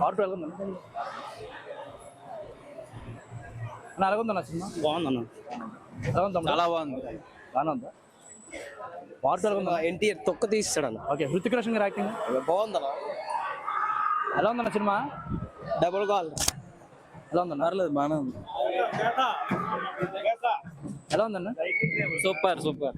Order ఎలా ఉందన్న? ఎలా ఉందన్న సినిమా? బాగుందన్న, ఎలా ఉంది? చాలా బాగుంది. బాగానే ఉందా? ఆర్డర్ ఎలా ఉందా? ఎన్టీఆర్ తొక్క తీస్తాడన్న. ఓకే, హృతిక్ రోషన్ గారి యాక్టింగ్ బాగుందన్న. ఎలా ఉందన్న సినిమా? డబుల్ కాల్ ఎలా ఉందన్న? పర్లేదు, బాగానే ఉంది. ఎలా ఉందన్న? Super super.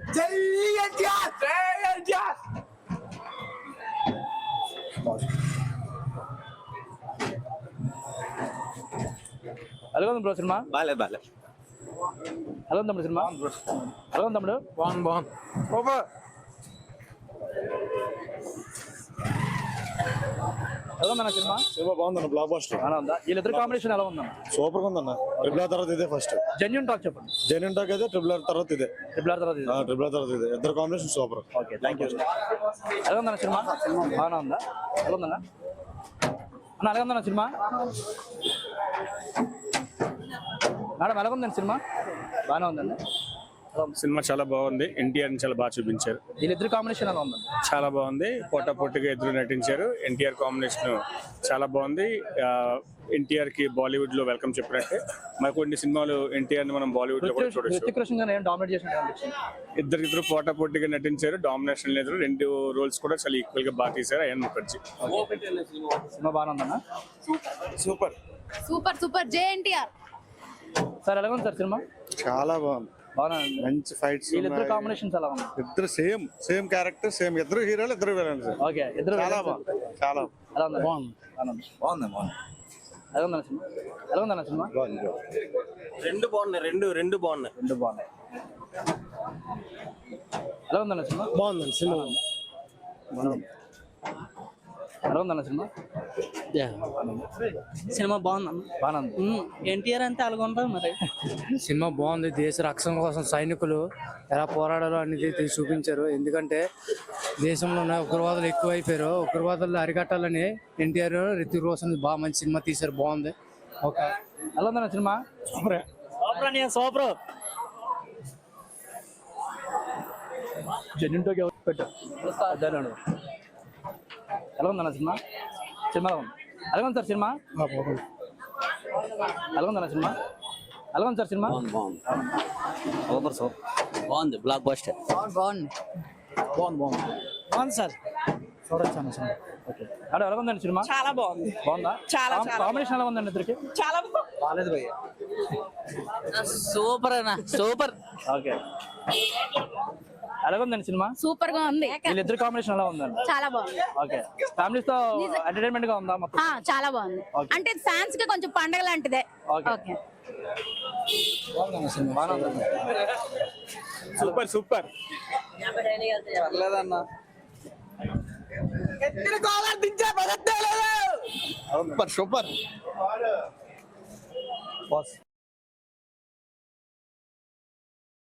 ఎలా ఉంది బ్రో సినిమా? బాలేదు. ఎలా ఉంది తమ్ముడు సినిమా? ఎలా ఉంది తమ్ముడు? బాగుంది. సూపర్. ఎలా ఉందన్న సినిమా? సినిమా బాగుందన్న, బ్లాక్ బస్టర్. బాగా ఉందా? వీళ్ళిద్దరు కాంబినేషన్ ఎలా ఉందన్న? సూపర్ గా ఉందన్న. ట్రిపుల్ ఆర్ తర్వాత ఇదే ఫస్ట్. జెన్యూన్ టాక్ చెప్పండి. జెన్యున్ టాక్ అయితే ట్రిపుల్ ఆర్ తర్వాత ఇదే. ట్రిపుల్ ఆర్ తర్వాత ఇది. ట్రిపుల్ ఆర్ తర్వాత ఇదే. ఇద్దరు combination super. Okay, thank you. ఎలా ఉందన్న సినిమా? బాగానే ఉందా? ఎలా ఉందన్న అన్న? ఎలా ఉందన్న సినిమా? మేడం ఎలా ఉందండి సినిమా? బాగానే ఉందండి. సినిమా చాలా బాగుంది. ఎన్టీఆర్ చాలా బాగా చూపించారు. వీళ్ళిద్దరు కాంబినేషన్ ఎలా ఉందండి? చాలా బాగుంది. పోటాపోటీగా ఇద్దరు నటించారు. ఎన్టీఆర్ కాంబినేషన్ చాలా బాగుంది. ఎన్టీఆర్ కి బాలీవుడ్ లో వెల్కమ్ చెప్పినట్టే మరి కొన్ని సినిమాలు ఎన్టీఆర్ ని మనం బాలీవుడ్ లో కూడా చూడొచ్చు. హృతిక్ రోషన్ గారు ఏం డామినేట్ చేసినట్టు ఇద్దరు పోటాపోటీగా నటించారు. డామినేషన్ లేదు. రెండు రోల్స్ కూడా చాలా ఈక్వల్ గా బాగా తీశారు. అయ్యన్ ముఖర్జీ. సినిమా బాగానే ఉందన్న? Super super super JNTR. Sir ఎలా ఉంది సార్ సినిమా? చాలా బాగుంది. బాగానే ఉంది. మంచి ఫైట్స్. వీళ్ళిద్దరు కాంబినేషన్స్ ఎలా ఉంది? ఇద్దరు సేమ్ క్యారెక్టర్, సేమ్. ఇద్దరు హీరోలు, ఇద్దరు విలన్స్. ఓకే, ఇద్దరు చాలా బాగుంది. చాలా ఎలా ఉంది? బాగుంది. ఎలా ఉందన్న సినిమా? ఎలా ఉందన్న సినిమా? రెండు బాగున్నాయి. రెండు బాగున్నాయి. రెండు బాగున్నాయి. ఎలా ఉందన్న సినిమా? బాగుందండి సినిమా. ఎలా ఉందన్న సినిమా? సినిమా బాగుంది. బాగానే ఉంది. ఎన్టీఆర్ అంతే అలాగుంటుంది మరి. సినిమా బాగుంది. దేశ రక్షణ కోసం సైనికులు ఎలా పోరాడాలో అనేది చూపించారు. ఎందుకంటే దేశంలో ఉన్న ఉగ్రవాదులు ఎక్కువైపోయారు. ఉగ్రవాదులు అరికట్టాలని ఎన్టీఆర్, రితిక్ రోషన్ బాగా మంచి సినిమా తీశారు. బాగుంది. ఓకే. ఎలా ఉందన్న సినిమా? సూపర్. జెన్యున్ టాక్ పెట్టు. ఎలా ఉందన్న సినిమా? సినిమా ఎలా ఉంది సార్ సినిమా? ఎలా ఉందన్న సినిమా? ఎలా ఉంది సార్ సినిమా? సూపర్ బాగుంది. Block buster. బాగుంది. బాగుంది సార్. చూడొచ్చు అన్న సినిమా. ఓకే. అంటే ఎలా ఉందండి సినిమా? చాలా బాగుంది. బాగుందా? చాలా కాంబినేషన్ ఎలా ఉందండి ఇద్దరికి? చాలా బాగాలేదు భయ్య. సూపర్ అన్న, సూపర్. ఓకే. ఎలా ఉందండి సినిమా? సూపర్ గా ఉంది. వీళ్ళిద్దరు కాంబినేషన్ ఎలా ఉందండి? చాలా బాగుంది. ఓకే. ఫ్యామిలీస్ తో ఎంటర్టైన్మెంట్ గా ఉందా మొత్తం? చాలా బాగుంది. అంటే ఫ్యాన్స్ కి కొంచెం పండగ లాంటిదే. ఓకే. ఓకే. Super super. పర్లేదన్న. సూపర్. బాస్